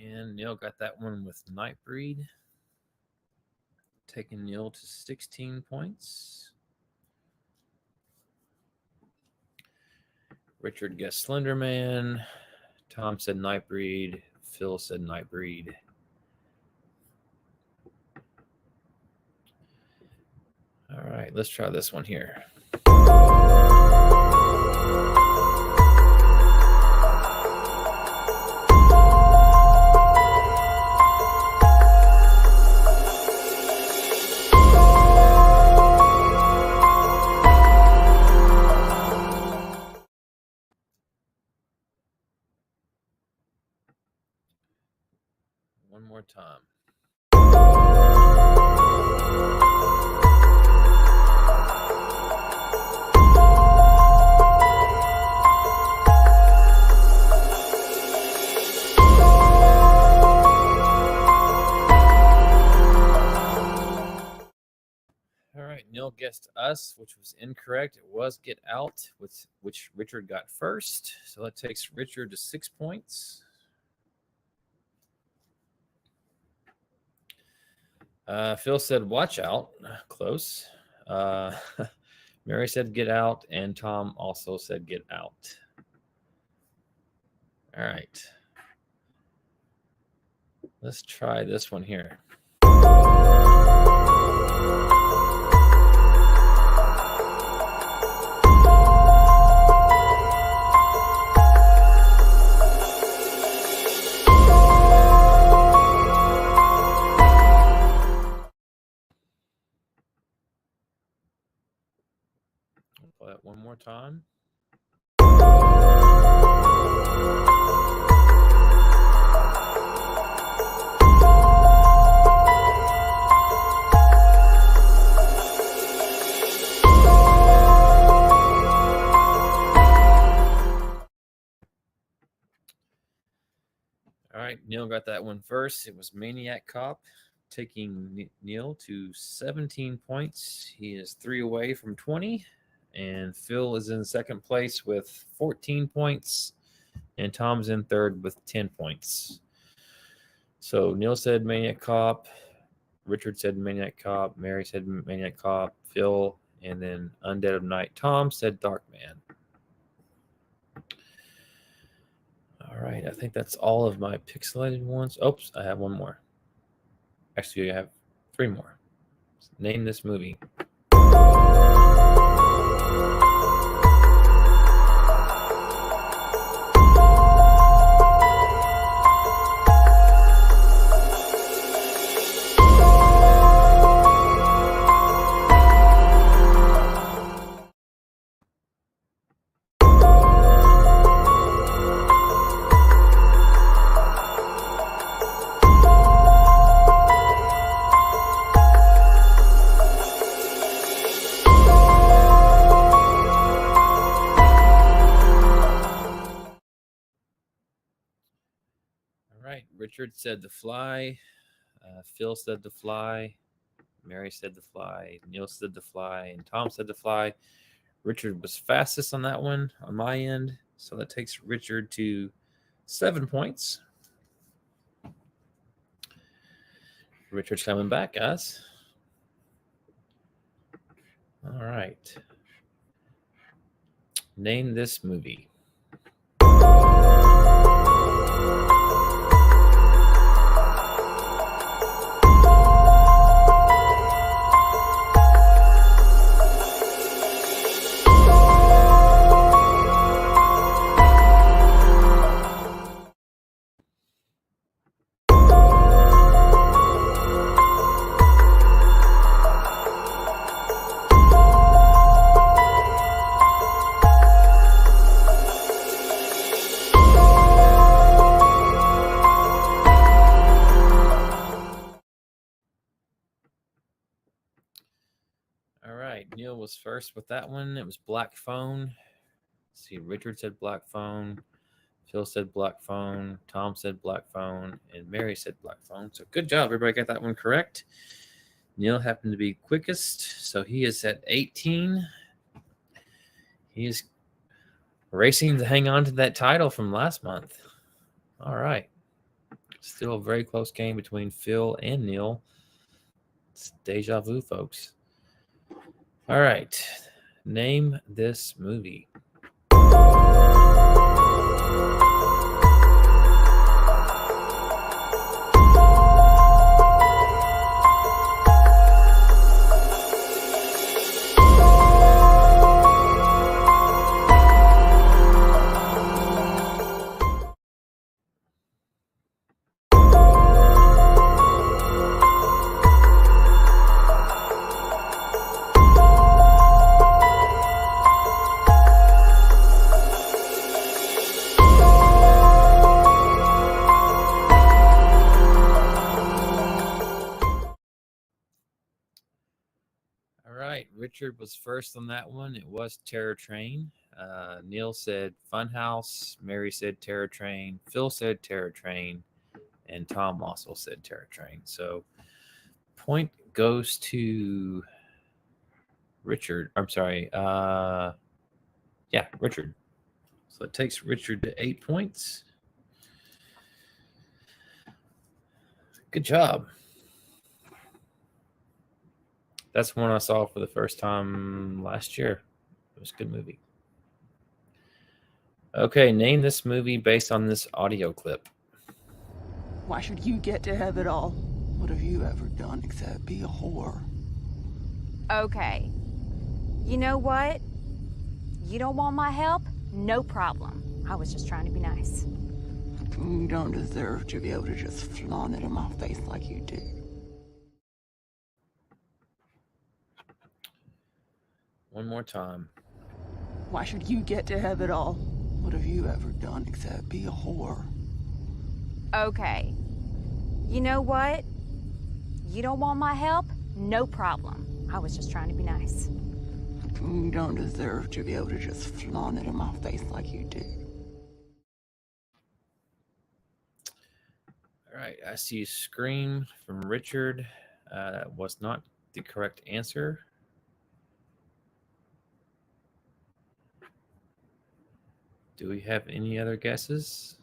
And Neil got that one with Nightbreed, taking Neil to 16 points. Richard guessed Slenderman. Tom said Nightbreed. Phil said Nightbreed. All right, let's try this one here. One more time. All right, Neil guessed Us, which was incorrect. It was Get Out, which Richard got first. So that takes Richard to 6 points. Phil said Watch Out. Close. Mary said Get Out, and Tom also said Get Out. All right. Let's try this one here. Play it one more time. All right, Neil got that one first. It was Maniac Cop, taking Neil to 17 points. He is 3 away from 20. And Phil is in second place with 14 points. And Tom's in third with 10 points. So Neil said Maniac Cop. Richard said Maniac Cop. Mary said Maniac Cop. Phil, and then Undead of Night. Tom said Darkman. All right, I think that's all of my pixelated ones. Oops, I have one more. Actually, I have 3 more. Name this movie. Richard said The Fly. Phil said The Fly. Mary said The Fly. Neil said The Fly. And Tom said The Fly. Richard was fastest on that one on my end. So that takes Richard to 7 points. Richard's coming back, guys. All right. Name this movie. All right, Neil was first with that one. It was Black Phone. Let's see, Richard said Black Phone. Phil said Black Phone. Tom said Black Phone. And Mary said Black Phone. So good job. Everybody got that one correct. Neil happened to be quickest. So he is at 18. He is racing to hang on to that title from last month. All right. Still a very close game between Phil and Neil. It's deja vu, folks. All right. Name this movie. Richard was first on that one. It was Terror Train. Neil said Funhouse. Mary said Terror Train. Phil said Terror Train. And Tom also said Terror Train. So point goes to Richard. I'm sorry. Richard. So it takes Richard to 8 points. Good job. That's one I saw for the first time last year. It was a good movie. Okay, name this movie based on this audio clip. Why should you get to have it all? What have you ever done except be a whore? Okay. You know what? You don't want my help? No problem. I was just trying to be nice. You don't deserve to be able to just flaunt it in my face like you do. One more time. Why should you get to have it all? What have you ever done except be a whore? Okay. You know what? You don't want my help? No problem. I was just trying to be nice. You don't deserve to be able to just flaunt it in my face like you do. All right, I see Scream from Richard. That was not the correct answer. Do we have any other guesses?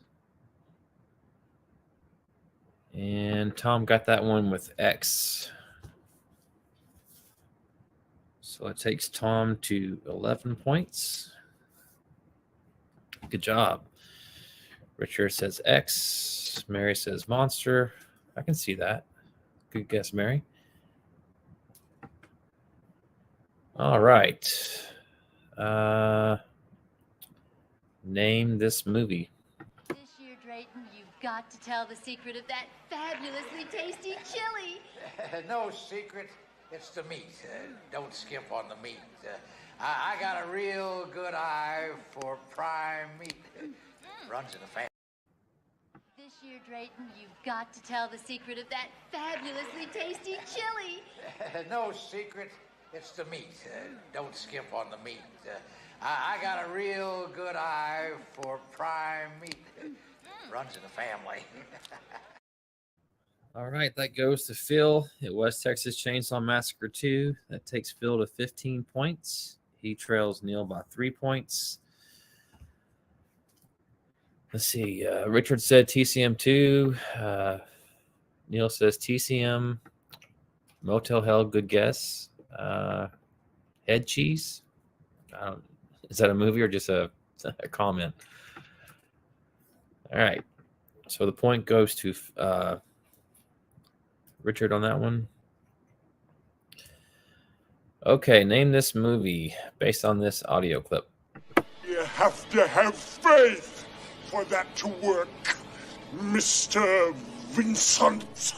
And Tom got that one with X. So it takes Tom to 11 points. Good job. Richard says X. Mary says Monster. I can see that. Good guess, Mary. All right. Name this movie. This year, Drayton, you've got to tell the secret of that fabulously tasty chili. No secret. It's the meat. Don't skimp on the meat. I got a real good eye for prime meat. Runs in the family. This year, Drayton, you've got to tell the secret of that fabulously tasty chili. No secret. It's the meat. Don't skimp on the meat. I got a real good eye for prime meat. Runs in the family. All right, that goes to Phil. It was Texas Chainsaw Massacre 2. That takes Phil to 15 points. He trails Neil by 3 points. Let's see. Richard said TCM 2. Neil says TCM. Motel Hell, good guess. Head Cheese. Is that a movie or just a comment? All right. So the point goes to Richard on that one. Okay, name this movie based on this audio clip. You have to have faith for that to work, Mr. Vincent.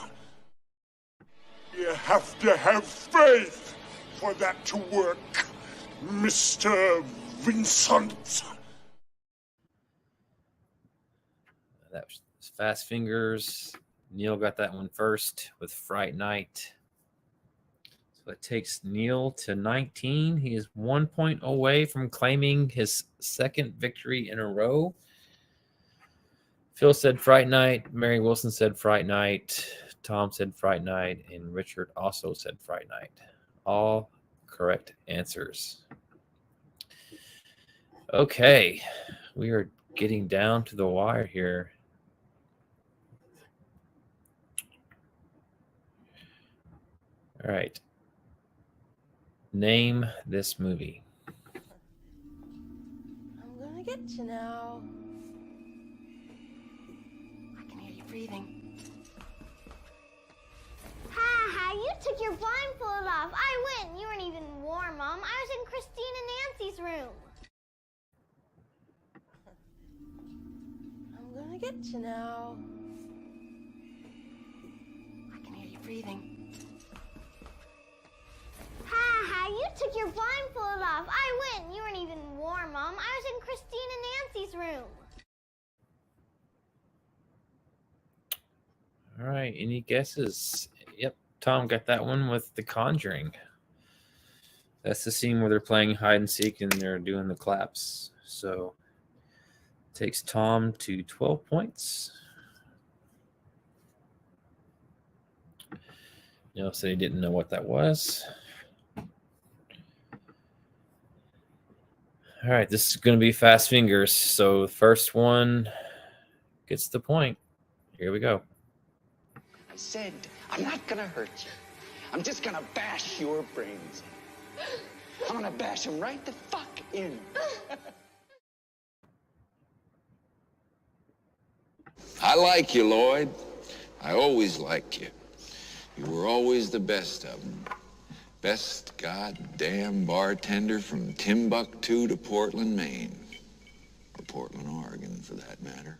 You have to have faith for that to work, Mr. Vincent. That was Fast Fingers. Neil got that one first with Fright Night. So it takes Neil to 19. He is 1 point away from claiming his second victory in a row. Phil said Fright Night. Mary Wilson said Fright Night. Tom said Fright Night. And Richard also said Fright Night. All correct answers. Okay. We are getting down to the wire here. All right. Name this movie. I'm gonna get you now. I can hear you breathing. Ha! You took your blindfold off. I win. You weren't even warm, Mom. I was in Christine and Nancy's room. I'm gonna get you now. I can hear you breathing. Ha! You took your blindfold off. I win. You weren't even warm, Mom. I was in Christine and Nancy's room. All right. Any guesses? Yep. Tom got that one with The Conjuring. That's the scene where they're playing hide and seek and they're doing the claps. So takes Tom to 12 points. Neil said he didn't know what that was. All right, this is going to be Fast Fingers. So the first one gets the point. Here we go. I said, I'm not gonna hurt you. I'm just gonna bash your brains in. I'm gonna bash them right the fuck in. I like you, Lloyd. I always liked you. You were always the best of them. Best goddamn bartender from Timbuktu to Portland, Maine. Or Portland, Oregon, for that matter.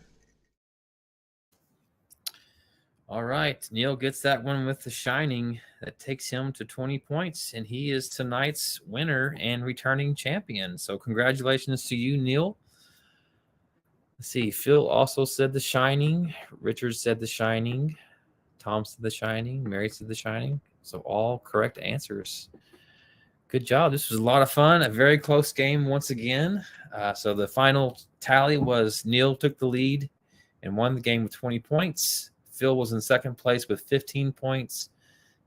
All right. Neil gets that one with The Shining. That takes him to 20 points, and he is tonight's winner and returning champion. So congratulations to you, Neil. Let's see. Phil also said The Shining. Richard said The Shining. Tom said The Shining. Mary said The Shining. So all correct answers. Good job. This was a lot of fun. A very close game once again. So the final tally was Neil took the lead and won the game with 20 points. Phil was in second place with 15 points.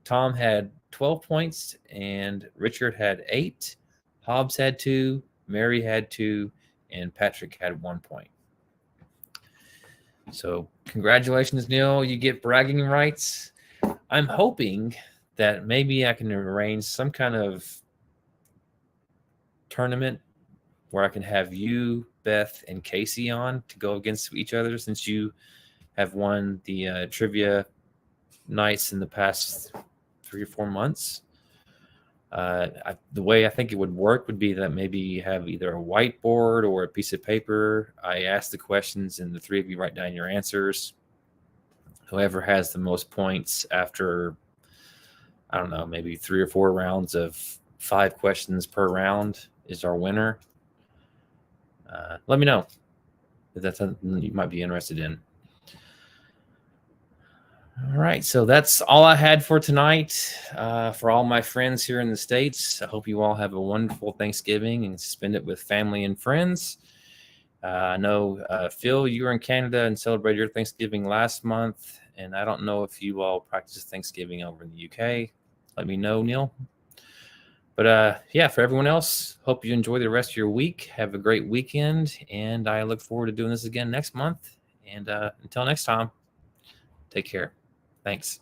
Tom had 12 points and Richard had 8. Hobbs had 2. Mary had 2. And Patrick had 1 point. So congratulations, Neil. You get bragging rights. I'm hoping that maybe I can arrange some kind of tournament where I can have you, Beth, and Casey on to go against each other, since you have won the trivia nights in the past 3 or 4 months. The way I think it would work would be that maybe you have either a whiteboard or a piece of paper. I ask the questions and the 3 of you write down your answers. Whoever has the most points after, I don't know, maybe 3 or 4 rounds of 5 questions per round is our winner. Let me know if that's something you might be interested in. All right, so that's all I had for tonight. For all my friends here in the States, I hope you all have a wonderful Thanksgiving and spend it with family and friends. I know, Phil, you were in Canada and celebrated your Thanksgiving last month, and I don't know if you all practice Thanksgiving over in the UK. Let me know, Neil. But yeah, for everyone else, hope you enjoy the rest of your week. Have a great weekend, and I look forward to doing this again next month. And until next time, take care. Thanks.